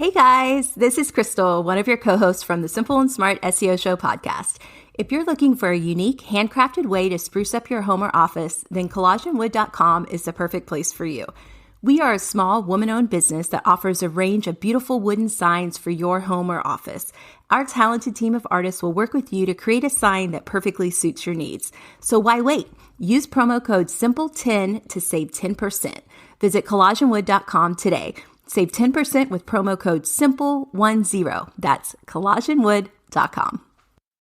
Hey guys, this is Crystal, one of your co-hosts from the Simple and Smart SEO Show podcast. If you're looking for a unique, handcrafted way to spruce up your home or office, then collagenwood.com is the perfect place for you. We are a small, woman-owned business that offers a range of beautiful wooden signs for your home or office. Our talented team of artists will work with you to create a sign that perfectly suits your needs. So why wait? Use promo code SIMPLE10 to save 10%. Visit collagenwood.com today. Save 10% with promo code SIMPLE10. That's collagenwood.com.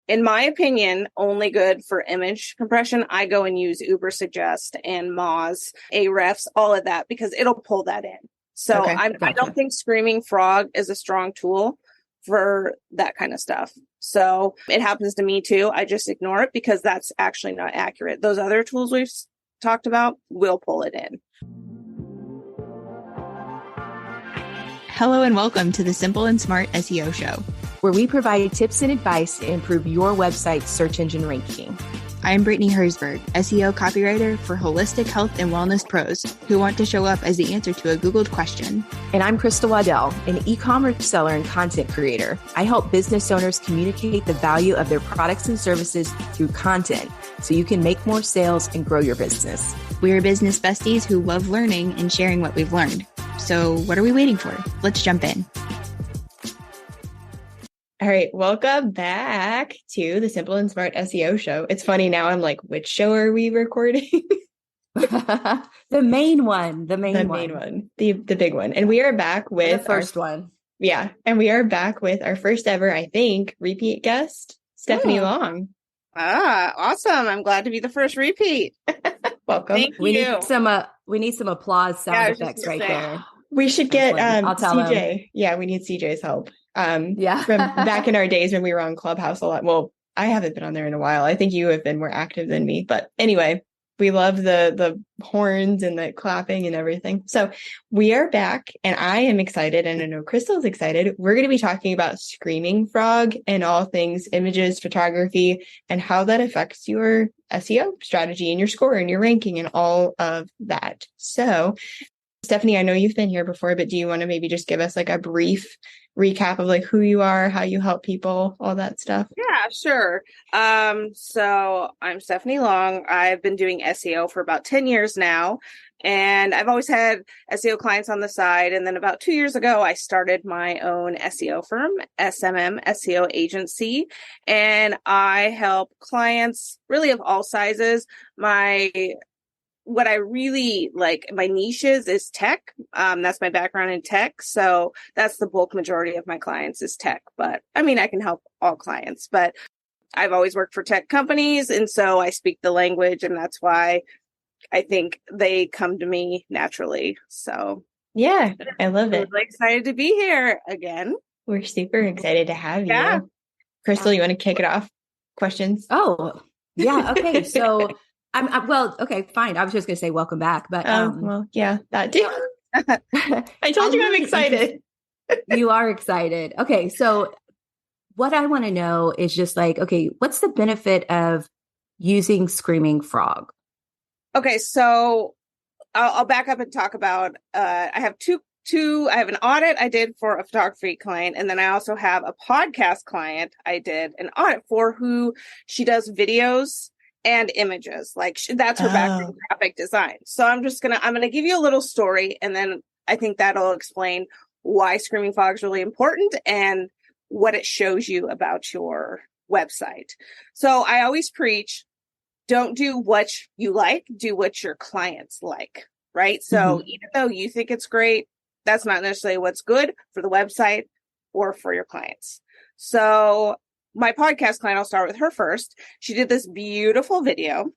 In my opinion, only good for image compression. I go and use Ubersuggest and Moz, Ahrefs, all of that, because it'll pull that in. So Okay, I don't think ScreamingFrog is a strong tool for that kind of stuff. So it happens to me too. I just ignore it because that's actually not accurate. Those other tools we've talked about will pull it in. Hello and welcome to the Simple and Smart SEO Show, where we provide tips and advice to improve your website's search engine ranking. I'm Brittany Herzberg, SEO copywriter for holistic health and wellness pros who want to show up as the answer to a Googled question. And I'm Crystal Waddell, an e-commerce seller and content creator. I help business owners communicate the value of their products and services through content so you can make more sales and grow your business. We're business besties who love learning and sharing what we've learned. So what are we waiting for? Let's jump in. All right, welcome back to the Simple and Smart SEO Show. It's funny now, I'm like, which show are we recording? The main one. The main one. The big one. And we are back with the first one. Yeah. And we are back with our first ever, I think, repeat guest, Stephanie Long. Ah, awesome. I'm glad to be the first repeat. Welcome. Thank We you. need some applause sound effects right there. We should get I'll tell CJ. him. Yeah, we need CJ's help. From Yeah. back in our days when we were on Clubhouse a lot. Well, I haven't been on there in a while. I think you have been more active than me. But anyway, we love the horns and the clapping and everything. So we are back and I am excited. And I know Crystal's excited. We're going to be talking about ScreamingFrog and all things images, photography, and how that affects your SEO strategy and your score and your ranking and all of that. So Stephanie, I know you've been here before, but do you want to maybe just give us like a brief recap of like who you are, how you help people, all that stuff? Yeah, sure. So I'm Stephanie Long. I've been doing SEO for about 10 years now, and I've always had SEO clients on the side. And then about 2 years ago, I started my own SEO firm, SMM SEO Agency, and I help clients really of all sizes. What I really like, my niches is tech. That's my background in tech. So that's the bulk majority of my clients is tech. But I mean, I can help all clients, but I've always worked for tech companies. And so I speak the language, and that's why I think they come to me naturally. So yeah, I love it. I'm really excited to be here again. We're super excited to have Yeah. you. Crystal, you want to kick it off? Questions? Oh, yeah. Okay. So well, okay, fine. I was just going to say welcome back, but well, yeah, that too. I told you I'm excited. You are excited. Okay. So what I want to know is just like, okay, what's the benefit of using ScreamingFrog? Okay. So I'll back up and talk about, I have I have an audit I did for a photography client. And then I also have a podcast client I did an audit for who she does videos and images. Like that's her background, graphic design. So I'm going to give you a little story, and then I think that'll explain why ScreamingFrog is really important and what it shows you about your website. So I always preach, don't do what you like, do what your clients like, right? So even though you think it's great, that's not necessarily what's good for the website or for your clients. So my podcast client, I'll start with her first. She did this beautiful video,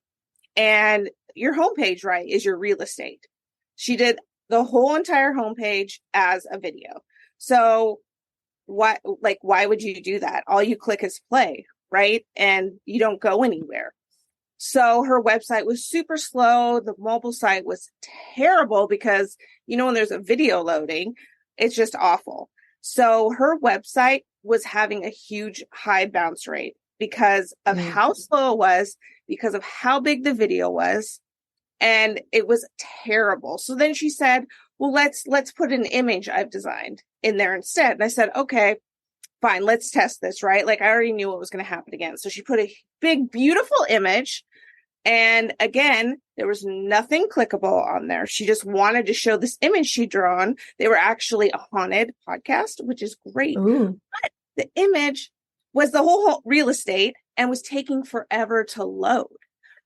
and your homepage, right, is your real estate. She did the whole entire homepage as a video. So why would you do that? All you click is play, right? And you don't go anywhere. So her website was super slow. The mobile site was terrible because, when there's a video loading, it's just awful. So her website was having a huge high bounce rate because of how slow it was, because of how big the video was, and it was terrible. So then she said, well, let's put an image I've designed in there instead. And I said, okay, fine, let's test this, right? Like I already knew what was going to happen again. So she put a big, beautiful image. And again, there was nothing clickable on there. She just wanted to show this image she'd drawn. They were actually a haunted podcast, which is great. Ooh. But the image was the whole real estate and was taking forever to load,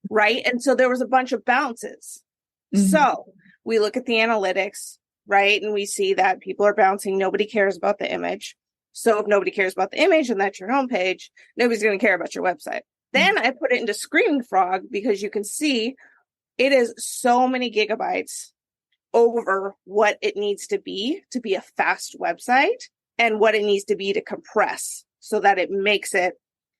right? And so there was a bunch of bounces. Mm-hmm. So we look at the analytics, right? And we see that people are bouncing. Nobody cares about the image. So if nobody cares about the image and that's your homepage, nobody's going to care about your website. Then I put it into ScreamingFrog because you can see it is so many gigabytes over what it needs to be a fast website and what it needs to be to compress so that it makes it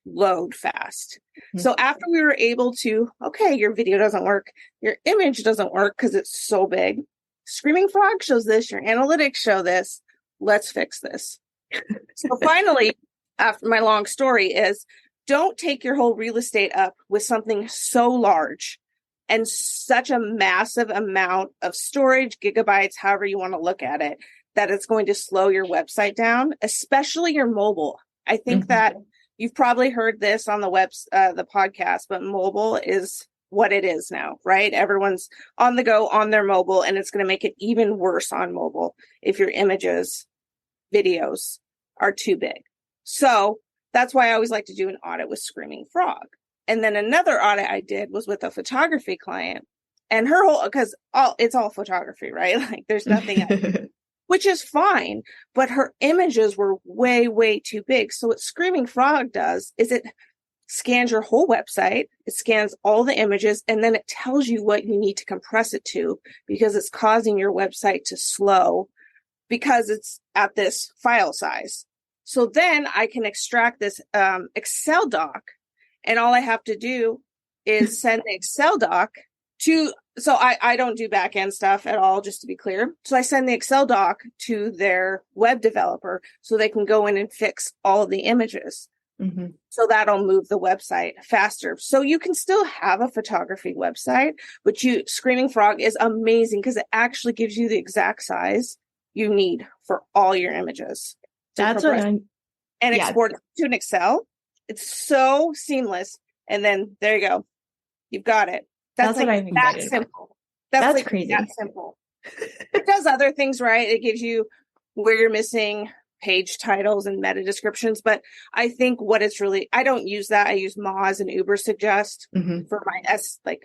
load fast. Mm-hmm. So after we were able to, okay, your video doesn't work, your image doesn't work because it's so big. ScreamingFrog shows this, your analytics show this. Let's fix this. So finally, after my long story is, don't take your whole real estate up with something so large and such a massive amount of storage, gigabytes, however you want to look at it, that it's going to slow your website down, especially your mobile. I think that you've probably heard this on the the podcast, but mobile is what it is now, right? Everyone's on the go on their mobile, and it's going to make it even worse on mobile if your images, videos are too big. So that's why I always like to do an audit with ScreamingFrog. And then another audit I did was with a photography client, and her whole, because it's all photography, right? Like there's nothing else, which is fine, but her images were way, way too big. So what ScreamingFrog does is it scans your whole website, it scans all the images, and then it tells you what you need to compress it to because it's causing your website to slow because it's at this file size. So then I can extract this Excel doc, and all I have to do is send the Excel doc to, so I don't do back end stuff at all, just to be clear. So I send the Excel doc to their web developer so they can go in and fix all of the images. Mm-hmm. So that'll move the website faster. So you can still have a photography website, but ScreamingFrog is amazing because it actually gives you the exact size you need for all your images. That's what I'm... And export it to an Excel. It's so seamless. And then there you go. You've got it. That's like what I'm that simple. That's like crazy. That simple. It does other things, right? It gives you where you're missing page titles and meta descriptions. But I think what it's really, I don't use that. I use Moz and Ubersuggest for my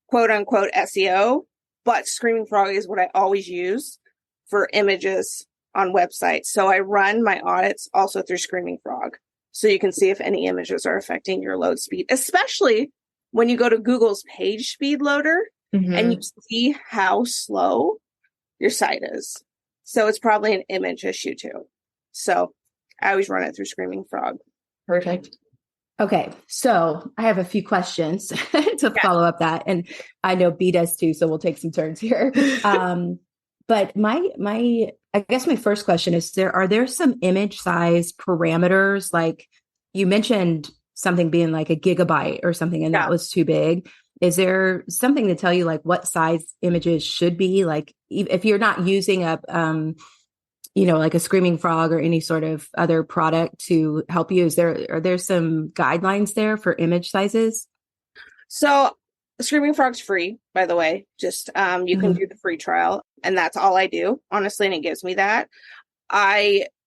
quote unquote SEO. But ScreamingFrog is what I always use for images on websites. So I run my audits also through ScreamingFrog. So you can see if any images are affecting your load speed, especially when you go to Google's page speed loader and you see how slow your site is. So it's probably an image issue too. So I always run it through ScreamingFrog. Perfect. Okay. So I have a few questions to follow up that. And I know B does too. So we'll take some turns here. But I guess my first question is, are there some image size parameters? Like you mentioned something being like a gigabyte or something, and that was too big. Is there something to tell you like what size images should be? Like if you're not using like a ScreamingFrog or any sort of other product to help you, are there some guidelines there for image sizes? So ScreamingFrog's free, by the way. Just you can do the free trial, and that's all I do, honestly, and it gives me that.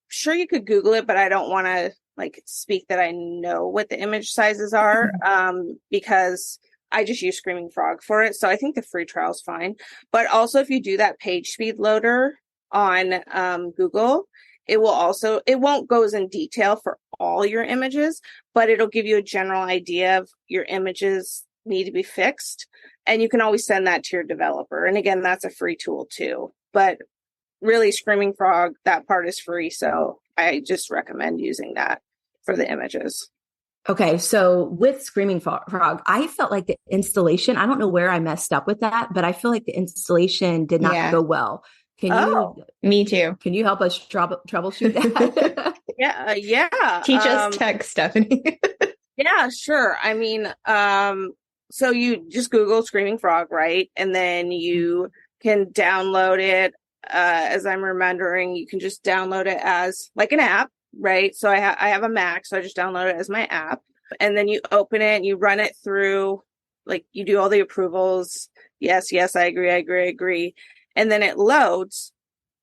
Sure you could Google it, but I don't want to like speak that I know what the image sizes are because I just use ScreamingFrog for it. So I think the free trial is fine. But also if you do that page speed loader on Google, it won't go in detail for all your images, but it'll give you a general idea of your images need to be fixed. And you can always send that to your developer. And again, that's a free tool too. But really ScreamingFrog, that part is free. So I just recommend using that for the images. Okay. So with ScreamingFrog, I felt like the installation, I don't know where I messed up with that, but I feel like the installation did not go well. Me too. Can you help us troubleshoot that? Yeah. Teach us tech, Stephanie. Yeah, sure. I mean, so you just Google ScreamingFrog, right? And then you can download it as I'm remembering, you can just download it as like an app, right? So I have a Mac, so I just download it as my app. And then you open it and you run it through, like you do all the approvals. Yes, I agree. And then it loads.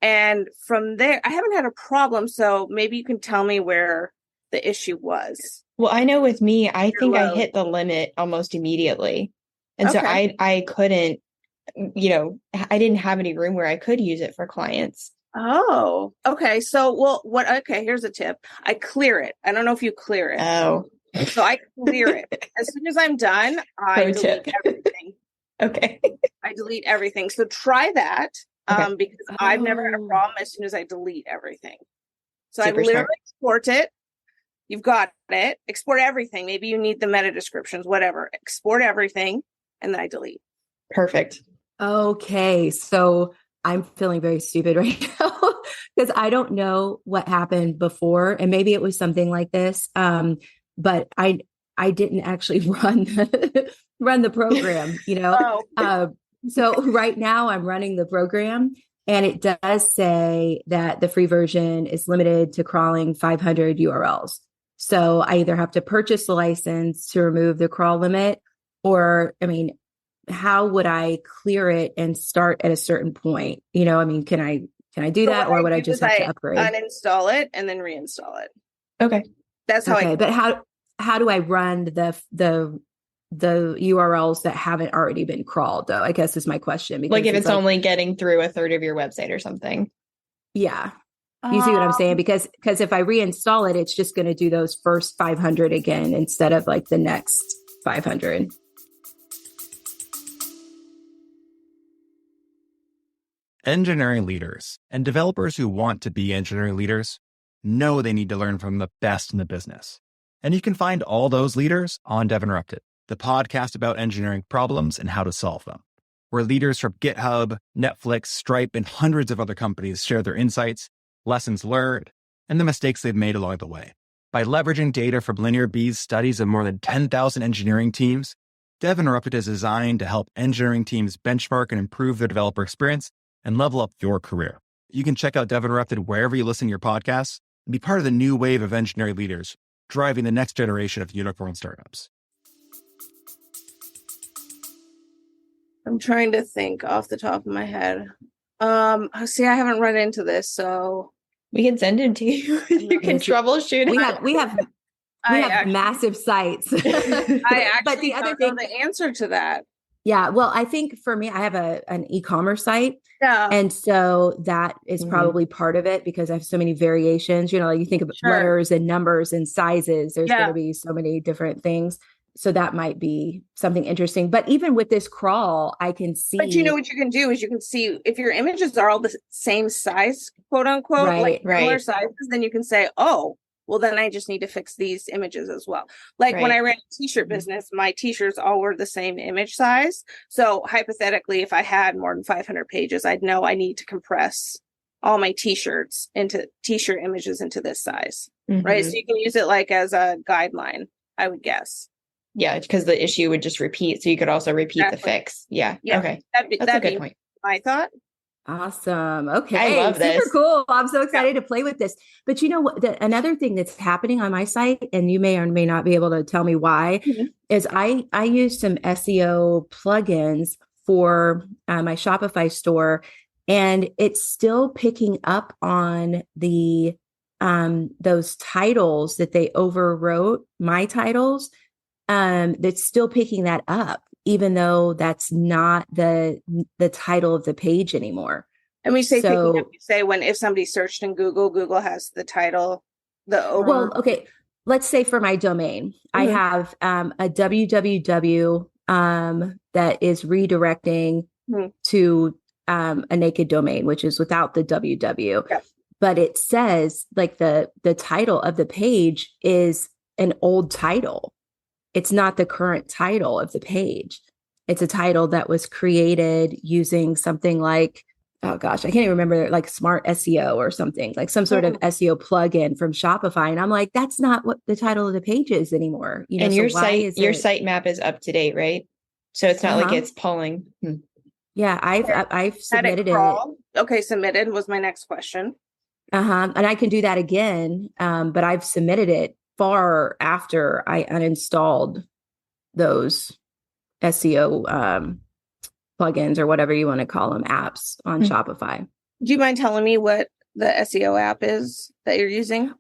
And from there, I haven't had a problem. So maybe you can tell me where the issue was. Well, I know with me, I think I hit the limit almost immediately. And so I couldn't, I didn't have any room where I could use it for clients. Oh, okay. So, okay, here's a tip. I clear it. I don't know if you clear it. Oh. So I clear it. As soon as I'm done, I delete everything. Okay. I delete everything. So try that because I've never had a problem as soon as I delete everything. So I literally export it. You've got it. Export everything. Maybe you need the meta descriptions, whatever. Export everything, and then I delete. Perfect. Okay. So I'm feeling very stupid right now because I don't know what happened before. And maybe it was something like this. But I didn't actually run the program, So right now I'm running the program, and it does say that the free version is limited to crawling 500 URLs. So I either have to purchase the license to remove the crawl limit, or, how would I clear it and start at a certain point? Can I do that, or would I just have to upgrade? Uninstall it and then reinstall it. Okay. That's how But how do I run the URLs that haven't already been crawled, though? I guess is my question. Like if it's only getting through a third of your website or something. Yeah. You see what I'm saying? Because if I reinstall it, it's just going to do those first 500 again instead of like the next 500. Engineering leaders and developers who want to be engineering leaders know they need to learn from the best in the business. And you can find all those leaders on Devinterrupted, the podcast about engineering problems and how to solve them, where leaders from GitHub, Netflix, Stripe, and hundreds of other companies share their insights, lessons learned, and the mistakes they've made along the way. By leveraging data from Linear B's studies of more than 10,000 engineering teams, Devinterrupted is designed to help engineering teams benchmark and improve their developer experience and level up your career. You can check out Devinterrupted wherever you listen to your podcasts and be part of the new wave of engineering leaders driving the next generation of unicorn startups. I'm trying to think off the top of my head. See, I haven't run into this, so we can send it to you. You can troubleshoot it. We have massive sites. I actually but the other thing, the answer to that. Yeah. Well, I think for me, I have an e-commerce site. Yeah. And so that is probably part of it because I have so many variations, you think of letters and numbers and sizes. There's going to be so many different things. So that might be something interesting. But even with this crawl, I can see. But what you can do is you can see if your images are all the same size, quote unquote, similar sizes, then you can say, oh, well, then I just need to fix these images as well. Like when I ran a t-shirt business, my t-shirts all were the same image size. So hypothetically, if I had more than 500 pages, I'd know I need to compress all my t-shirts into t-shirt images into this size, right? So you can use it like as a guideline, I would guess. Yeah, because the issue would just repeat. So you could also repeat the fix. Yeah. Okay. That's a good point. My thought. Awesome. Okay. I love this. Super cool. I'm so excited to play with this. But another thing that's happening on my site, and you may or may not be able to tell me why, is I use some SEO plugins for my Shopify store, and it's still picking up on the those titles that they overwrote my titles. That's still picking that up, even though that's not the title of the page anymore. And we say, you say if somebody searched in Google has the title, Well, okay. Let's say for my domain, I have a www that is redirecting to a naked domain, which is without the www. Yeah. But it says like the title of the page is an old title. It's not the current title of the page. It's a title that was created using something like, oh gosh, I can't even remember, like Smart SEO or something, like some sort of SEO plugin from Shopify. And I'm like, that's not what the title of the page is anymore. And your site map is up to date, right? So it's not like it's pulling. Yeah, I've Had it submitted it. crawl. Okay, submitted was my next question. And I can do that again. But I've submitted it far after I uninstalled those SEO plugins or whatever you want to call them, apps on Shopify. Do you mind telling me what the SEO app is that you're using?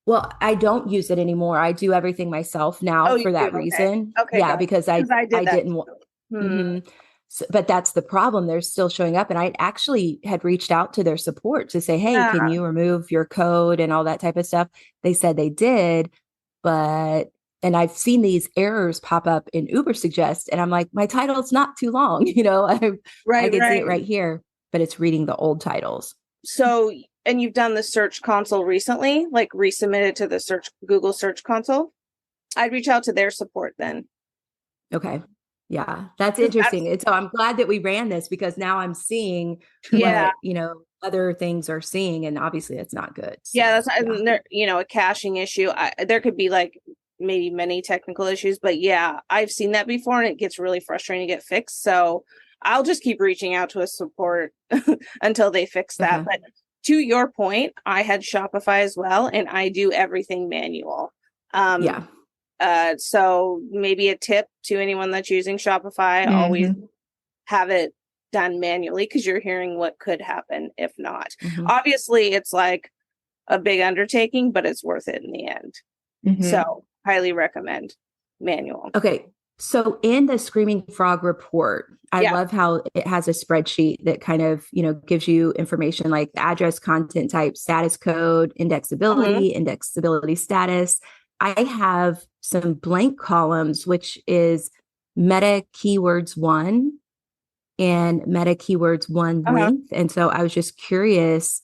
Well, I don't use it anymore. I do everything myself now for that reason. Okay, Yeah, because I did that didn't want. So, but that's the problem. They're still showing up. And I actually had reached out to their support to say, hey, can you remove your code and all that type of stuff? They said they did, and I've seen these errors pop up in Ubersuggest. And I'm like, my title's not too long. I can see it right here, but it's reading the old titles. So, and you've done the Search Console recently, like resubmitted to the Google Search Console? I'd reach out to their support then. Okay. Yeah, that's interesting. So I'm glad that we ran this because now I'm seeing what, other things are seeing, and obviously it's not good. So, that's a caching issue. There could be like maybe many technical issues, but yeah, I've seen that before and it gets really frustrating to get fixed. So I'll just keep reaching out to a support until they fix that. But to your point, I had Shopify as well, and I do everything manual. So maybe a tip to anyone that's using Shopify, always have it done manually because you're hearing what could happen if not. Obviously, it's like a big undertaking, but it's worth it in the end. So highly recommend manual. Okay. So in the ScreamingFrog report, I love how it has a spreadsheet that kind of, gives you information like address, content type, status code, indexability status. I have some blank columns, which is meta keywords 1 and meta keywords 1 length. And so I was just curious,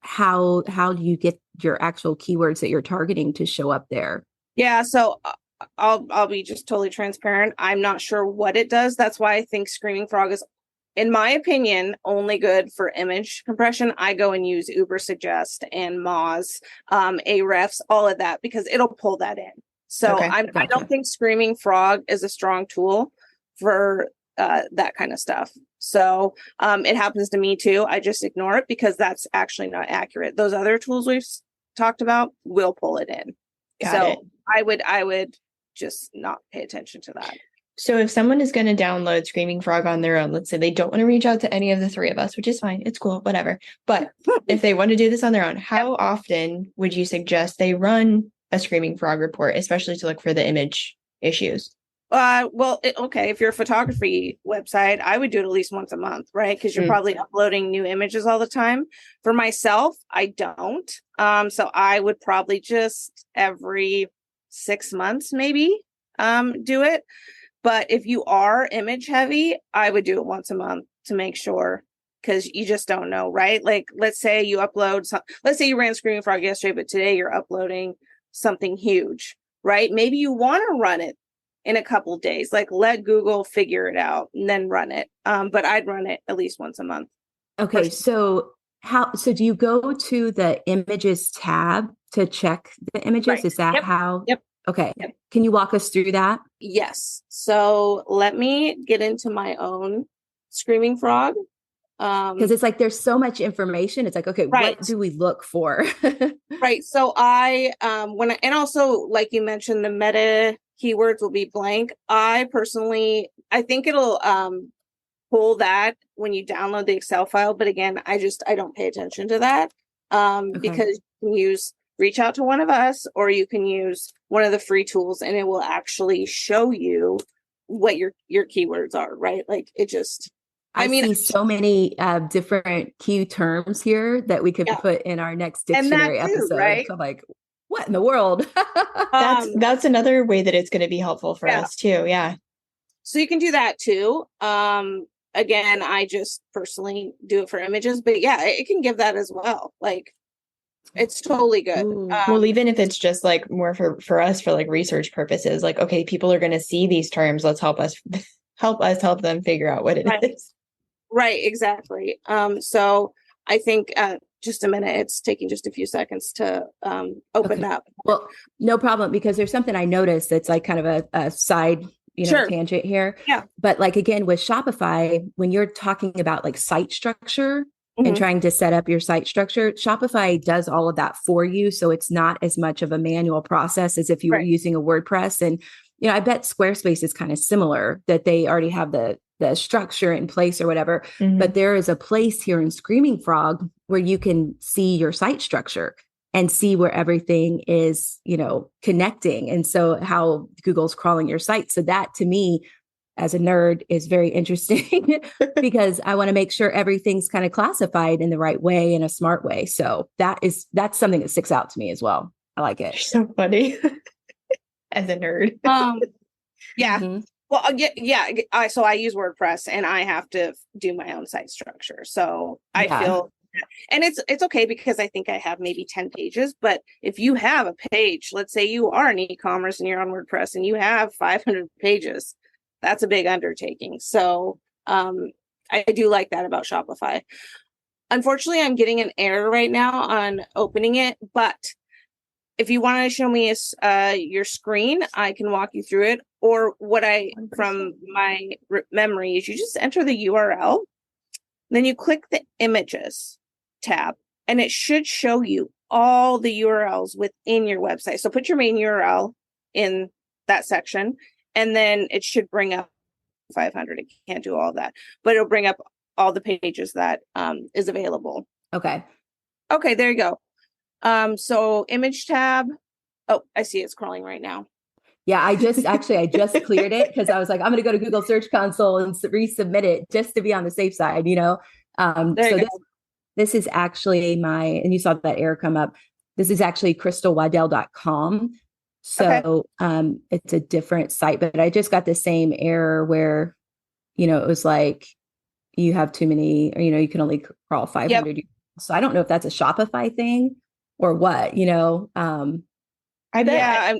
how do you get your actual keywords that you're targeting to show up there? Yeah. So I'll be just totally transparent. I'm not sure what it does. That's why I think ScreamingFrog is, in my opinion, only good for image compression. I go and use Ubersuggest and Moz, Ahrefs, all of that, because it'll pull that in. So I don't think ScreamingFrog is a strong tool for that kind of stuff. So it happens to me too. I just ignore it because that's actually not accurate. Those other tools we've talked about will pull it in. Got it. I would just not pay attention to that. So if someone is going to download ScreamingFrog on their own, let's say they don't want to reach out to any of the three of us, which is fine. It's cool, whatever. But if they want to do this on their own, how often would you suggest they run a ScreamingFrog report, especially to look for the image issues? If you're a photography website, I would do it at least once a month, right? Because you're probably uploading new images all the time. For myself, I don't. So I would probably just every 6 months, maybe, do it. But if you are image heavy, I would do it once a month to make sure, because you just don't know, right? Like, let's say you let's say you ran ScreamingFrog yesterday, but today you're uploading something huge, right? Maybe you want to run it in a couple of days, like let Google figure it out and then run it. But I'd run it at least once a month. Okay. So do you go to the images tab to check the images? Right. Is that how? Yep. Okay. Yep. Can you walk us through that? Yes. So let me get into my own ScreamingFrog. Because it's like there's so much information. It's like, okay, what do we look for? Right. So and also, like you mentioned, the meta keywords will be blank. I think it'll pull that when you download the Excel file. But again, I don't pay attention to that because you can reach out to one of us, or you can use one of the free tools and it will actually show you what your keywords are, right? Like it just, I see so many different key terms here that we could put in our next dictionary episode. Right? So I'm like, what in the world? That's another way that it's going to be helpful for us too. Yeah. So you can do that too. Again, I just personally do it for images, but yeah, it can give that as well. Like, it's totally good. Well, even if it's just like more for us for like research purposes, like, okay, people are going to see these terms. Let's help help them figure out what it is. Right. Exactly. So I think just a minute, it's taking just a few seconds to open up. Well, no problem, because there's something I noticed that's like kind of a side, Sure. tangent here. Yeah. But like, again, with Shopify, when you're talking about like site structure and Mhm. trying to set up your site structure, Shopify does all of that for you. So it's not as much of a manual process as if you were Right. using a WordPress. And, I bet Squarespace is kind of similar, that they already have the structure in place or whatever. Mhm. But there is a place here in ScreamingFrog where you can see your site structure and see where everything is, connecting. And so how Google's crawling your site. So that, to me, as a nerd, is very interesting because I want to make sure everything's kind of classified in the right way, in a smart way. So that's something that sticks out to me as well. I like it. You're so funny. As a nerd. Yeah. Mhm. Well, so I use WordPress and I have to do my own site structure. So I Yeah. feel, and it's okay because I think I have maybe 10 pages, but if you have a page, let's say you are in e-commerce and you're on WordPress and you have 500 pages, that's a big undertaking. So I do like that about Shopify. Unfortunately, I'm getting an error right now on opening it, but if you want to show me your screen, I can walk you through it. Or what from my memory is you just enter the URL, then you click the images tab, and it should show you all the URLs within your website. So put your main URL in that section, and then it should bring up 500. It can't do all that, but it'll bring up all the pages that is available. Okay. Okay, there you go. So image tab. Oh, I see it's crawling right now. Yeah, I just cleared it because I was like, I'm going to go to Google Search Console and resubmit it just to be on the safe side, This is actually and you saw that error come up. This is actually crystalwaddell.com. So it's a different site, but I just got the same error where, it was like, you have too many, or, you can only crawl 500. Yep. So I don't know if that's a Shopify thing or what, I bet. Yeah.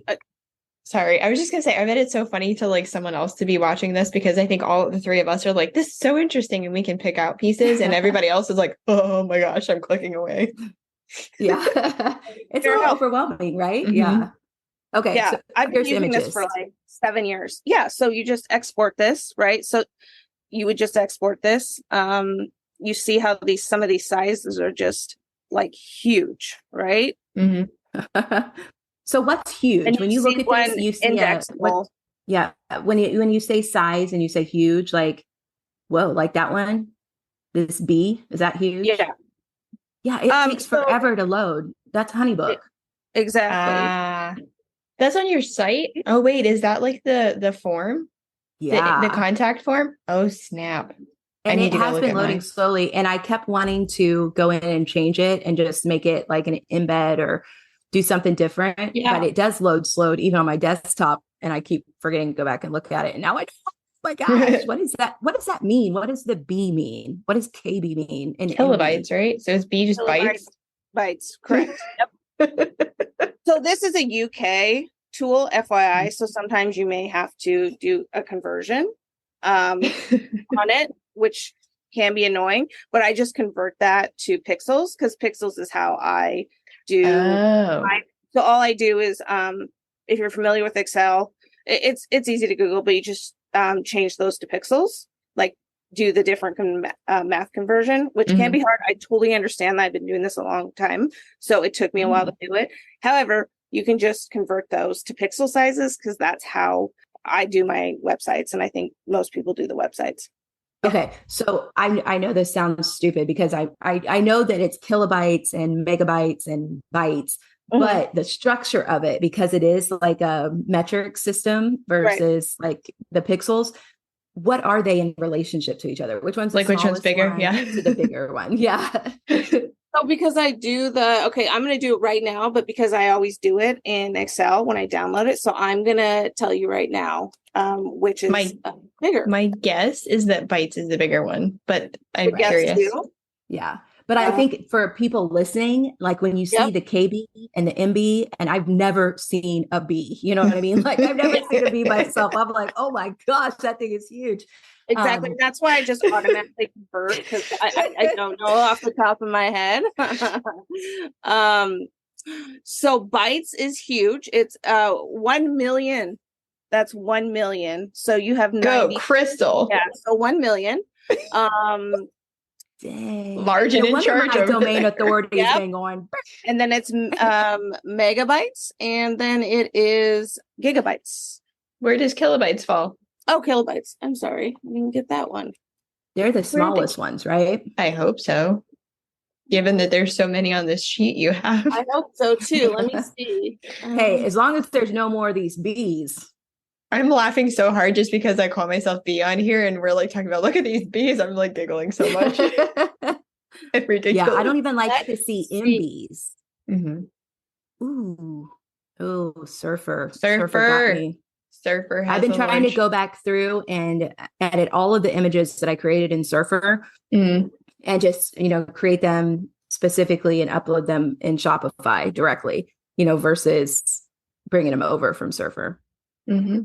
Sorry, I was just gonna say, I bet it's so funny to like someone else to be watching this because I think all the three of us are like, this is so interesting, and we can pick out pieces, and everybody else is like, oh my gosh, I'm clicking away. Yeah, it's a little overwhelming, right? Mm-hmm. Yeah. Okay. Yeah, so I've been using this for like 7 years. Yeah, so you just export this, right? So you would just export this. You see how some of these sizes are just like huge, right? Mm-hmm. So what's huge? When you look at this, you see indexable. When you say size and you say huge, like, whoa, like that one, this B, is that huge? Yeah. It takes forever to load. That's Honeybook. Exactly. That's on your site. Oh wait, is that like the form? Yeah, the contact form. Oh snap! And it has been loading slowly, and I kept wanting to go in and change it and just make it like an embed or do something different, but it does load slowed even on my desktop, and I keep forgetting to go back and look at it. And now oh my gosh, what is that? What does that mean? What does the B mean? What does KB mean? In kilobytes, right? So is B just bytes? Bytes, correct. Yep. So this is a UK tool, FYI. So sometimes you may have to do a conversion on it, which can be annoying, but I just convert that to pixels because pixels is how I do. So all I do is, if you're familiar with Excel, it's easy to Google, but you just change those to pixels, like do the different math conversion, which can be hard. I totally understand that. I've been doing this a long time, so it took me a while to do it. However, you can just convert those to pixel sizes because that's how I do my websites, and I think most people do the websites. Okay, so I know this sounds stupid because I know that it's kilobytes and megabytes and bytes, but the structure of it, because it is like a metric system versus like the pixels, what are they in relationship to each other? Which one's which one's bigger? To the bigger one. Yeah. So because I do I'm going to do it right now, but because I always do it in Excel when I download it. So I'm going to tell you right now, which is bigger. My guess is that bytes is the bigger one, but I'm curious. Yeah. But I think for people listening, like when you see the KB and the MB, and I've never seen a B, you know what I mean? Like I've never seen a B myself. I'm like, oh my gosh, that thing is huge. Exactly. That's why I just automatically convert because I don't know off the top of my head. So bytes is huge. It's 1 million That's 1 million. So you have Go 90. Crystal. Yeah, so 1 million. Dang. Large and No in wonder charge my over domain there. authority is Yep. going on. And then it's megabytes, and then it is gigabytes. Where does kilobytes fall? Oh, kilobytes. I'm sorry. I didn't get that one. They're the smallest ones, right? I hope so. Given that there's so many on this sheet you have. I hope so too. Let me see. Hey, as long as there's no more of these bees. I'm laughing so hard just because I call myself Bee on here and we're like talking about, look at these bees. I'm like giggling so much. It's ridiculous. Yeah, I don't even like to see MBs. Mm-hmm. Ooh. Oh, Surfer. Surfer got me. Surfer has I've been a trying large... to go back through and edit all of the images that I created in Surfer Mm. and just, create them specifically and upload them in Shopify directly, versus bringing them over from Surfer. Mm-hmm.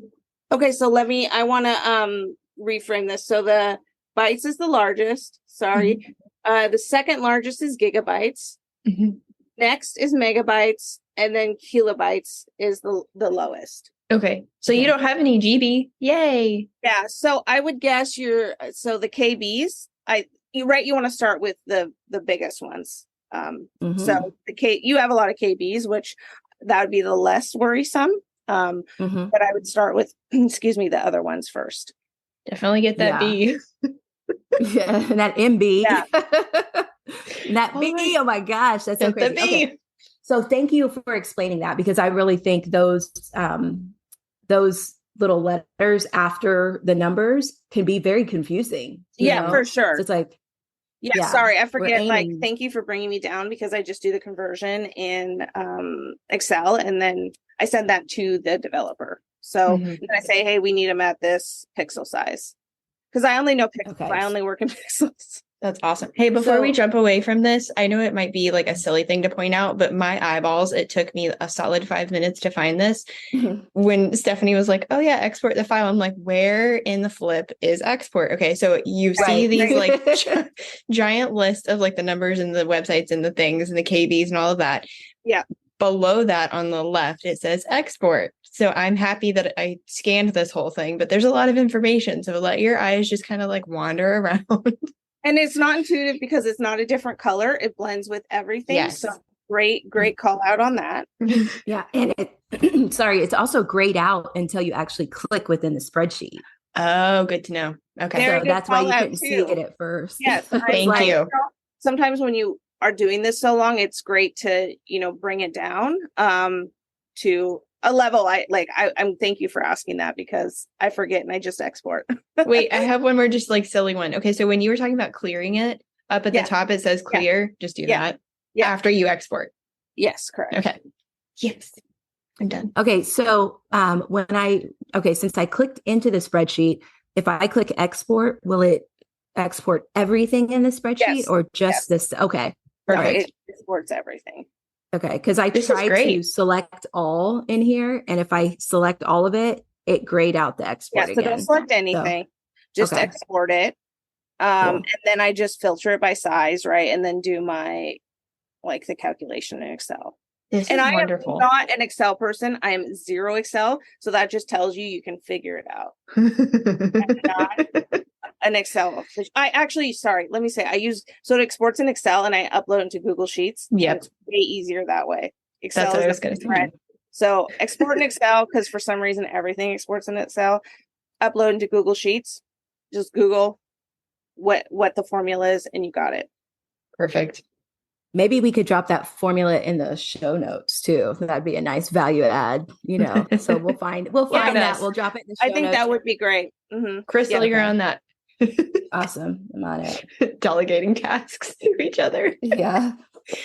Okay, so I want to reframe this. So the bytes is the largest. Sorry. Mm-hmm. The second largest is gigabytes. Mm-hmm. Next is megabytes, and then kilobytes is the lowest. Okay, so you don't have any GB. Yay. Yeah, so I would guess the KBs, you want to start with the biggest ones. So you have a lot of KBs, which that would be the less worrisome. But I would start with, the other ones first. Definitely get that B. Yeah, and that MB. Yeah. And that B. Oh my gosh, that's so crazy. Okay. So thank you for explaining that, because I really think those little letters after the numbers can be very confusing. Yeah, for sure. So it's like, sorry, I forget. Thank you for bringing me down, because I just do the conversion in Excel, and then I send that to the developer. So then I say, hey, we need them at this pixel size, because I only know pixels. Okay. I only work in pixels. That's awesome. Hey, before we jump away from this, I know it might be like a silly thing to point out, but my eyeballs, it took me a solid 5 minutes to find this. When Stephanie was like, oh yeah, export the file. I'm like, where in the flip is export? Okay. So you see these like giant list of like the numbers and the websites and the things and the KBs and all of that. Yeah. Below that on the left, it says export. So I'm happy that I scanned this whole thing, but there's a lot of information. So let your eyes just kind of like wander around. And it's not intuitive because it's not a different color. It blends with everything. Yes. So great call out on that. Yeah. And it's also grayed out until you actually click within the spreadsheet. Oh, good to know. Okay. So that's why you couldn't see it at first. Yes. Thank you. Sometimes when you are doing this so long, it's great to, bring it down to a level. I'm thank you for asking that, because I forget and I just export. Wait, I have one more just like silly one. Okay. So when you were talking about clearing it up at the top, it says clear. Just do that after you export. Yes, correct. Okay. Yes. I'm done. Okay. So since I clicked into the spreadsheet, if I click export, will it export everything in the spreadsheet or just this? Okay. Perfect. It exports everything. Okay, because I tried to select all in here, and if I select all of it, it grayed out the export again. So don't select anything. Just export it. And then I just filter it by size, right? And then do my, the calculation in Excel. This is wonderful. I am not an Excel person. I am zero Excel. So that just tells you can figure it out. I'm not an Excel. Let me say it exports in Excel and I upload it to Google Sheets. Yep. It's way easier that way. Excel That's what I was going to say. So export in Excel, because for some reason everything exports in Excel. Upload into Google Sheets. Just Google what the formula is and you got it. Perfect. Maybe we could drop that formula in the show notes too. That'd be a nice value add, So we'll find that. We'll drop it in the show notes. I think that would be great. Mm-hmm. Crystal, you're on that. Awesome. I'm on it. Delegating tasks to each other. Yeah.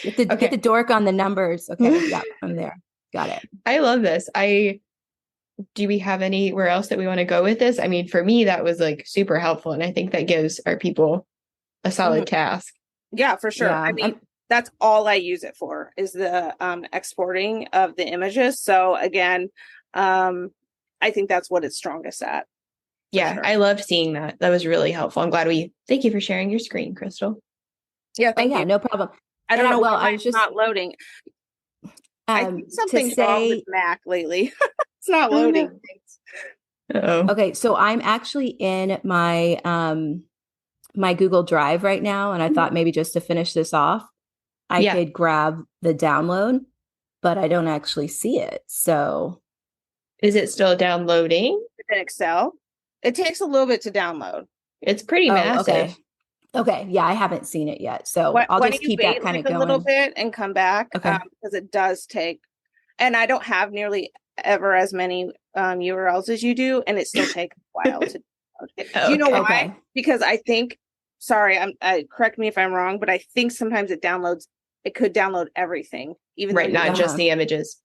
Get the dork on the numbers. Okay. Yeah, I'm there. Got it. I love this. Do we have anywhere else that we want to go with this? I mean, for me, that was like super helpful. And I think that gives our people a solid task. Yeah, for sure. Yeah, I mean, that's all I use it for is the exporting of the images. So again, I think that's what it's strongest at. Yeah, sure. I loved seeing that. That was really helpful. I'm glad thank you for sharing your screen, Crystal. Yeah, thank you. No problem. I don't know. Well, I was just not loading. I think something's wrong with Mac lately. It's not loading things. Uh-oh. Okay, so I'm actually in my my Google Drive right now, and I thought maybe just to finish this off, I could grab the download, but I don't actually see it. So is it still downloading? In Excel. It takes a little bit to download. It's pretty massive. Okay. Yeah, I haven't seen it yet. So I'll just keep that kind of going. A little bit and come back. Okay. Because it does take, and I don't have nearly ever as many URLs as you do, and it still takes a while to download. Do you know why? Okay. Because I think, correct me if I'm wrong, but I think sometimes it could download everything. Even right, not just the images.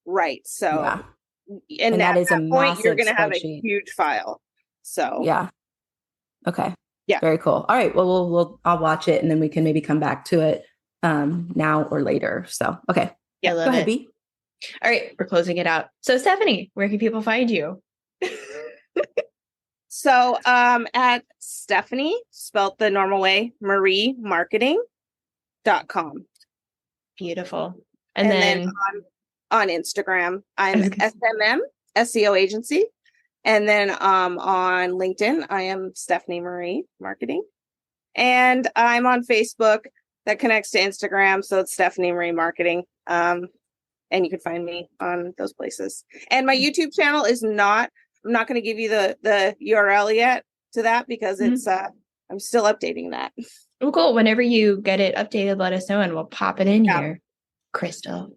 Right. So yeah. And that is a point, you're going to have a spreadsheet. huge file. So yeah. Okay. Yeah. Very cool. All right. Well, I'll watch it and then we can maybe come back to it now or later. So, okay. Yeah. Go ahead, B. All right. We're closing it out. So Stephanie, where can people find you? So at Stephanie, spelt the normal way, mariemarketing.com. Beautiful. And then on Instagram, I'm SMM SEO Agency. And then on LinkedIn, I am Stephanie Marie Marketing. And I'm on Facebook that connects to Instagram. So it's Stephanie Marie Marketing. And you can find me on those places. And my YouTube channel is I'm not going to give you the URL yet to that because it's I'm still updating that. Oh, cool. Whenever you get it updated, let us know and we'll pop it in here. Crystal.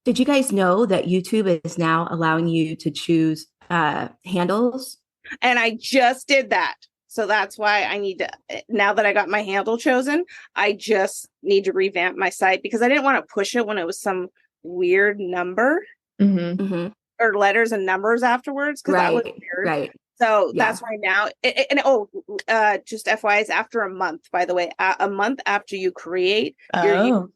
Did you guys know that YouTube is now allowing you to choose handles? And I just did that. So that's why I need to, now that I got my handle chosen, I just need to revamp my site because I didn't want to push it when it was some weird number or letters and numbers afterwards. Because that was weird. Right. So that's why now, just FYI, it's after a month, by the way, a month after you create your YouTube,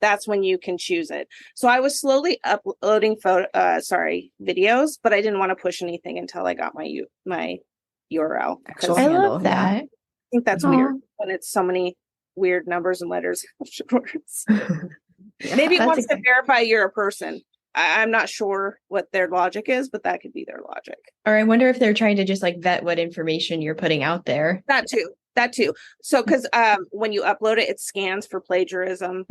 that's when you can choose it. So I was slowly uploading videos, but I didn't want to push anything until I got my URL. I love that. I think that's weird when it's so many weird numbers and letters afterwards. Maybe it wants to verify you're a person. I'm not sure what their logic is, but that could be their logic. Or I wonder if they're trying to just vet what information you're putting out there. That too. So, because when you upload it, it scans for plagiarism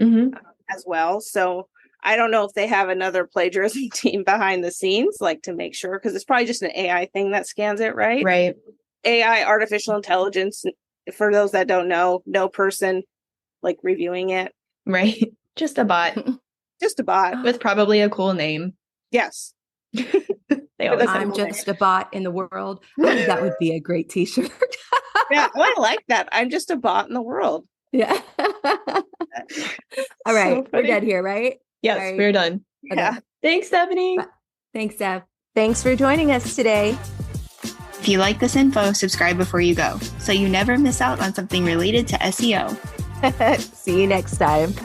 as well. So I don't know if they have another plagiarism team behind the scenes, to make sure, because it's probably just an AI thing that scans it, right? Right. AI, artificial intelligence, for those that don't know, no person reviewing it. Right. Just a bot. Just a bot. With probably a cool name. Yes. I'm just a bot in the world. That would be a great t-shirt. Yeah, well, I like that. I'm just a bot in the world. Yeah. All right. We're dead here, right? Yes, right. We're done. Yeah. Okay. Thanks, Stephanie. Thanks, Steph. Thanks for joining us today. If you like this info, subscribe before you go, so you never miss out on something related to SEO. See you next time.